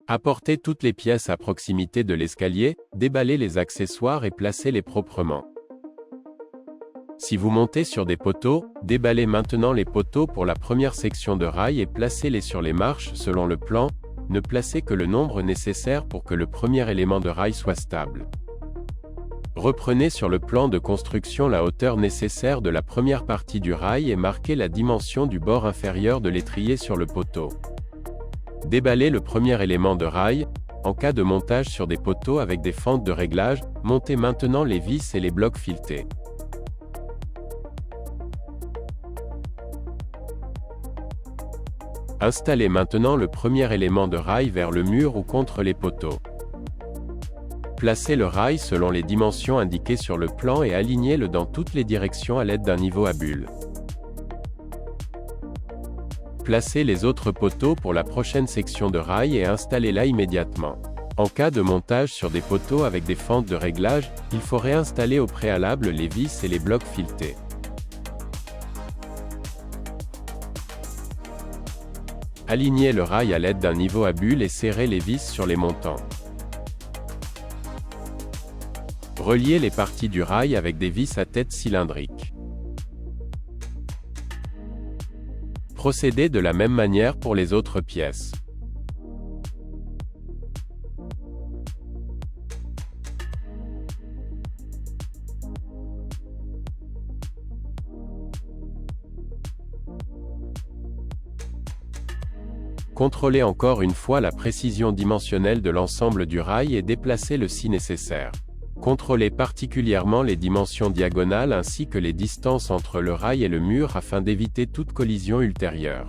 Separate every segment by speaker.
Speaker 1: Apportez toutes les pièces à proximité de l'escalier, déballez les accessoires et placez-les proprement. Si vous montez sur des poteaux, déballez maintenant les poteaux pour la première section de rail et placez-les sur les marches selon le plan, ne placez que le nombre nécessaire pour que le premier élément de rail soit stable. Reprenez sur le plan de construction la hauteur nécessaire de la première partie du rail et marquez la dimension du bord inférieur de l'étrier sur le poteau. Déballez le premier élément de rail. En cas de montage sur des poteaux avec des fentes de réglage, montez maintenant les vis et les blocs filetés. Installez maintenant le premier élément de rail vers le mur ou contre les poteaux. Placez le rail selon les dimensions indiquées sur le plan et alignez-le dans toutes les directions à l'aide d'un niveau à bulles. Placez les autres poteaux pour la prochaine section de rail et installez-la immédiatement. En cas de montage sur des poteaux avec des fentes de réglage, il faut réinstaller au préalable les vis et les blocs filetés. Alignez le rail à l'aide d'un niveau à bulles et serrez les vis sur les montants. Reliez les parties du rail avec des vis à tête cylindrique. Procédez de la même manière pour les autres pièces. Contrôlez encore une fois la précision dimensionnelle de l'ensemble du rail et déplacez-le si nécessaire. Contrôlez particulièrement les dimensions diagonales ainsi que les distances entre le rail et le mur afin d'éviter toute collision ultérieure.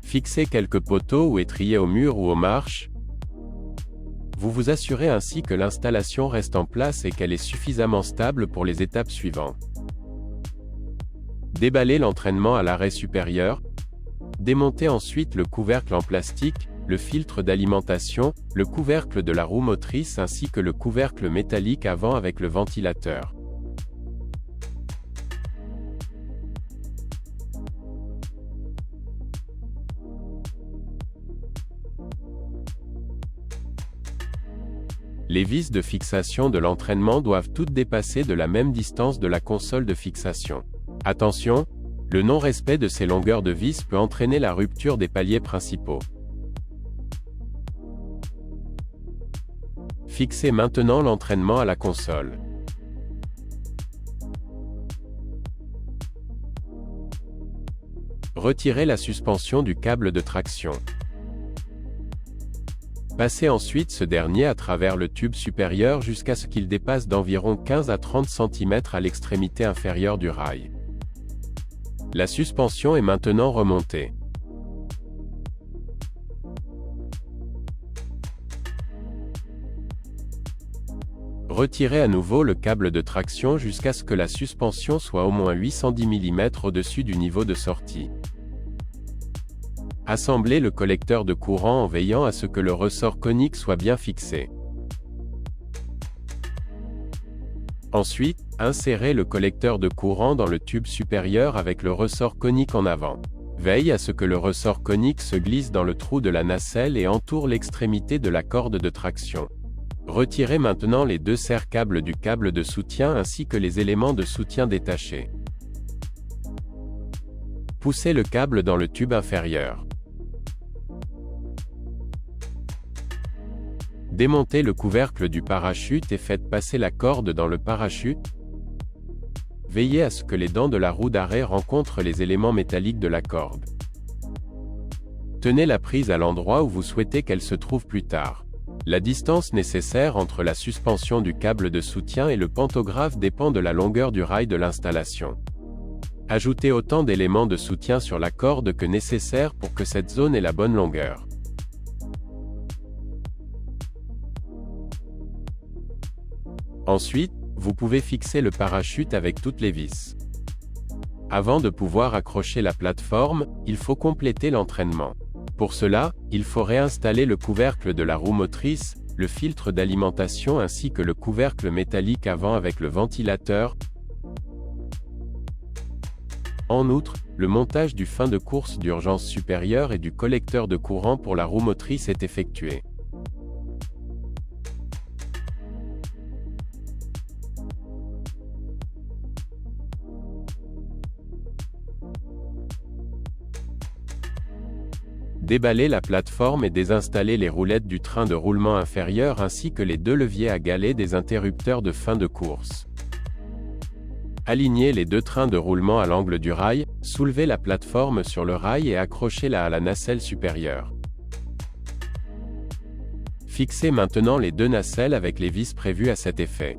Speaker 1: Fixez quelques poteaux ou étriers au mur ou aux marches. Vous vous assurez ainsi que l'installation reste en place et qu'elle est suffisamment stable pour les étapes suivantes. Déballez l'entraînement à l'arrêt supérieur. Démontez ensuite le couvercle en plastique, le filtre d'alimentation, le couvercle de la roue motrice ainsi que le couvercle métallique avant avec le ventilateur. Les vis de fixation de l'entraînement doivent toutes dépasser de la même distance de la console de fixation. Attention, le non-respect de ces longueurs de vis peut entraîner la rupture des paliers principaux. Fixez maintenant l'entraînement à la console. Retirez la suspension du câble de traction. Passez ensuite ce dernier à travers le tube supérieur jusqu'à ce qu'il dépasse d'environ 15 à 30 cm à l'extrémité inférieure du rail. La suspension est maintenant remontée. Retirez à nouveau le câble de traction jusqu'à ce que la suspension soit au moins 810 mm au-dessus du niveau de sortie. Assemblez le collecteur de courant en veillant à ce que le ressort conique soit bien fixé. Ensuite, insérez le collecteur de courant dans le tube supérieur avec le ressort conique en avant. Veille à ce que le ressort conique se glisse dans le trou de la nacelle et entoure l'extrémité de la corde de traction. Retirez maintenant les deux serre-câbles du câble de soutien ainsi que les éléments de soutien détachés. Poussez le câble dans le tube inférieur. Démontez le couvercle du parachute et faites passer la corde dans le parachute. Veillez à ce que les dents de la roue d'arrêt rencontrent les éléments métalliques de la corde. Tenez la prise à l'endroit où vous souhaitez qu'elle se trouve plus tard. La distance nécessaire entre la suspension du câble de soutien et le pantographe dépend de la longueur du rail de l'installation. Ajoutez autant d'éléments de soutien sur la corde que nécessaire pour que cette zone ait la bonne longueur. Ensuite, vous pouvez fixer le parachute avec toutes les vis. Avant de pouvoir accrocher la plateforme, il faut compléter l'entraînement. Pour cela, il faut réinstaller le couvercle de la roue motrice, le filtre d'alimentation ainsi que le couvercle métallique avant avec le ventilateur. En outre, le montage du frein de course d'urgence supérieure et du collecteur de courant pour la roue motrice est effectué. Déballer la plateforme et désinstaller les roulettes du train de roulement inférieur ainsi que les deux leviers à galets des interrupteurs de fin de course. Alignez les deux trains de roulement à l'angle du rail, soulevez la plateforme sur le rail et accrochez-la à la nacelle supérieure. Fixez maintenant les deux nacelles avec les vis prévues à cet effet.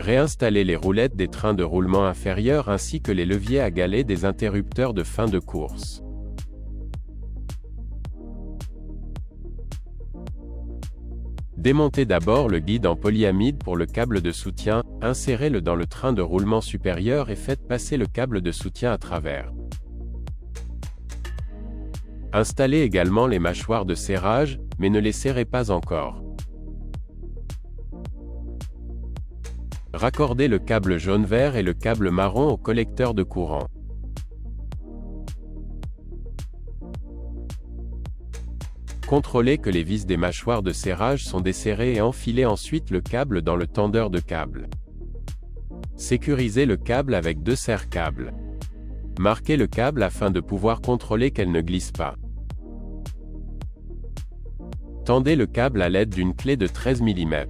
Speaker 1: Réinstallez les roulettes des trains de roulement inférieur ainsi que les leviers à galets des interrupteurs de fin de course. Démontez d'abord le guide en polyamide pour le câble de soutien, insérez-le dans le train de roulement supérieur et faites passer le câble de soutien à travers. Installez également les mâchoires de serrage, mais ne les serrez pas encore. Raccordez le câble jaune-vert et le câble marron au collecteur de courant. Contrôlez que les vis des mâchoires de serrage sont desserrées et enfilez ensuite le câble dans le tendeur de câble. Sécurisez le câble avec deux serre-câbles. Marquez le câble afin de pouvoir contrôler qu'elle ne glisse pas. Tendez le câble à l'aide d'une clé de 13 mm.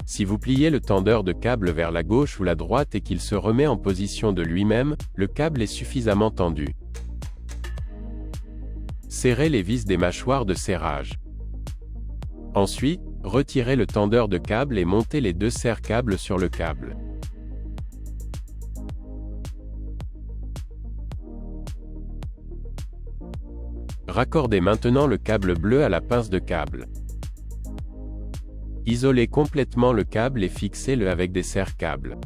Speaker 1: Si vous pliez le tendeur de câble vers la gauche ou la droite et qu'il se remet en position de lui-même, le câble est suffisamment tendu. Serrez les vis des mâchoires de serrage. Ensuite, retirez le tendeur de câble et montez les deux serre-câbles sur le câble. Raccordez maintenant le câble bleu à la pince de câble. Isolez complètement le câble et fixez-le avec des serre-câbles.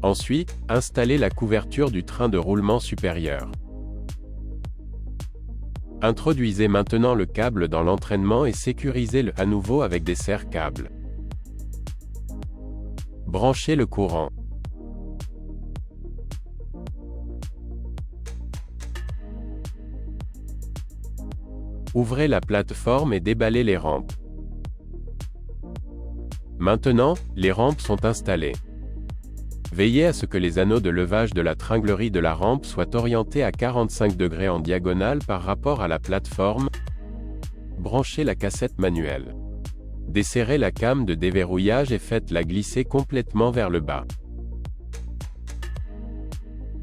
Speaker 1: Ensuite, installez la couverture du train de roulement supérieur. Introduisez maintenant le câble dans l'entraînement et sécurisez-le à nouveau avec des serre-câbles. Branchez le courant. Ouvrez la plateforme et déballez les rampes. Maintenant, les rampes sont installées. Veillez à ce que les anneaux de levage de la tringlerie de la rampe soient orientés à 45 degrés en diagonale par rapport à la plateforme. Branchez la cassette manuelle. Desserrez la came de déverrouillage et faites-la glisser complètement vers le bas.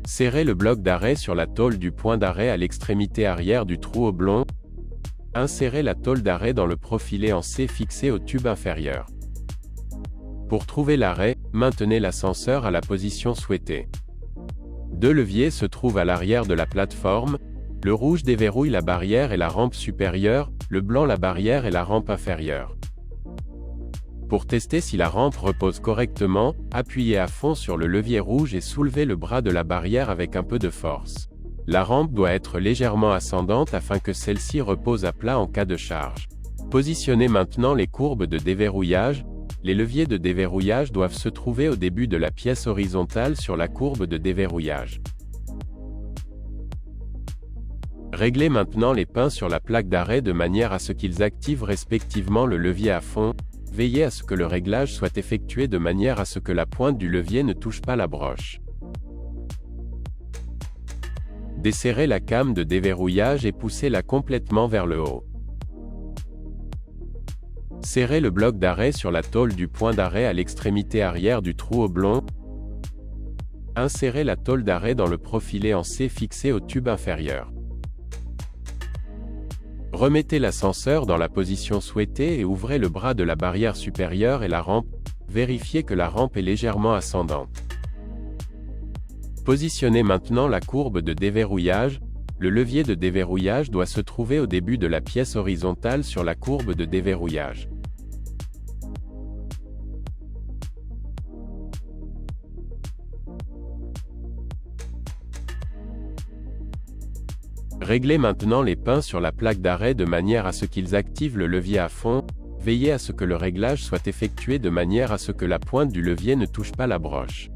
Speaker 1: Serrez le bloc d'arrêt sur la tôle du point d'arrêt à l'extrémité arrière du trou oblong. Insérez la tôle d'arrêt dans le profilé en C fixé au tube inférieur. Pour trouver l'arrêt, maintenez l'ascenseur à la position souhaitée. Deux leviers se trouvent à l'arrière de la plateforme, le rouge déverrouille la barrière et la rampe supérieure, le blanc la barrière et la rampe inférieure. Pour tester si la rampe repose correctement, appuyez à fond sur le levier rouge et soulevez le bras de la barrière avec un peu de force. La rampe doit être légèrement ascendante afin que celle-ci repose à plat en cas de charge. Positionnez maintenant les courbes de déverrouillage. Les leviers de déverrouillage doivent se trouver au début de la pièce horizontale sur la courbe de déverrouillage. Réglez maintenant les pins sur la plaque d'arrêt de manière à ce qu'ils activent respectivement le levier à fond. Veillez à ce que le réglage soit effectué de manière à ce que la pointe du levier ne touche pas la broche. Desserrez la came de déverrouillage et poussez-la complètement vers le haut. Serrez le bloc d'arrêt sur la tôle du point d'arrêt à l'extrémité arrière du trou oblong. Insérez la tôle d'arrêt dans le profilé en C fixé au tube inférieur. Remettez l'ascenseur dans la position souhaitée et ouvrez le bras de la barrière supérieure et la rampe. Vérifiez que la rampe est légèrement ascendante. Positionnez maintenant la courbe de déverrouillage. Le levier de déverrouillage doit se trouver au début de la pièce horizontale sur la courbe de déverrouillage. Réglez maintenant les pins sur la plaque d'arrêt de manière à ce qu'ils activent le levier à fond. Veillez à ce que le réglage soit effectué de manière à ce que la pointe du levier ne touche pas la broche.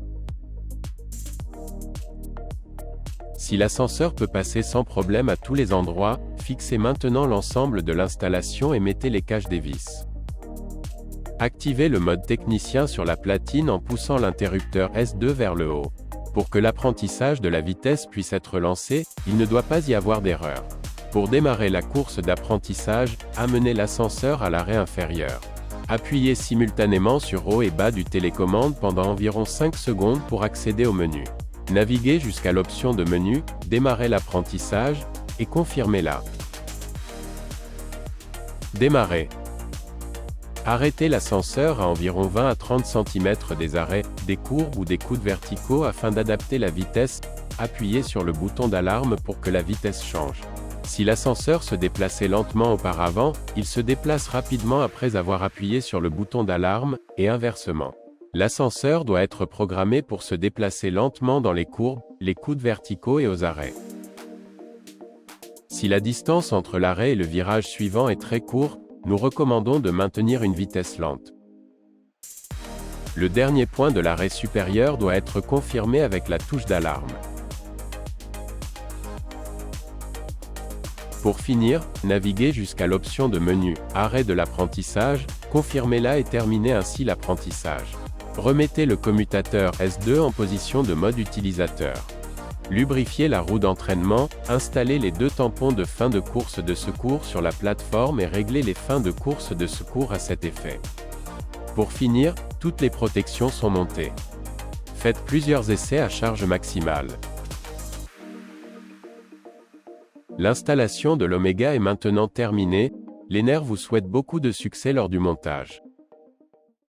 Speaker 1: Si l'ascenseur peut passer sans problème à tous les endroits, fixez maintenant l'ensemble de l'installation et mettez les caches des vis. Activez le mode technicien sur la platine en poussant l'interrupteur S2 vers le haut. Pour que l'apprentissage de la vitesse puisse être lancé, il ne doit pas y avoir d'erreur. Pour démarrer la course d'apprentissage, amenez l'ascenseur à l'arrêt inférieur. Appuyez simultanément sur haut et bas du télécommande pendant environ 5 secondes pour accéder au menu. Naviguez jusqu'à l'option de menu, démarrez l'apprentissage, et confirmez-la. Démarrez. Arrêtez l'ascenseur à environ 20 à 30 cm des arrêts, des courbes ou des coudes verticaux afin d'adapter la vitesse. Appuyez sur le bouton d'alarme pour que la vitesse change. Si l'ascenseur se déplaçait lentement auparavant, il se déplace rapidement après avoir appuyé sur le bouton d'alarme, et inversement. L'ascenseur doit être programmé pour se déplacer lentement dans les courbes, les coudes verticaux et aux arrêts. Si la distance entre l'arrêt et le virage suivant est très courte, nous recommandons de maintenir une vitesse lente. Le dernier point de l'arrêt supérieur doit être confirmé avec la touche d'alarme. Pour finir, naviguez jusqu'à l'option de menu « Arrêt de l'apprentissage », confirmez-la et terminez ainsi l'apprentissage. Remettez le commutateur S2 en position de mode utilisateur. Lubrifiez la roue d'entraînement, installez les 2 tampons de fin de course de secours sur la plateforme et réglez les fins de course de secours à cet effet. Pour finir, toutes les protections sont montées. Faites plusieurs essais à charge maximale. L'installation de l'Omega est maintenant terminée. L'Ener vous souhaite beaucoup de succès lors du montage.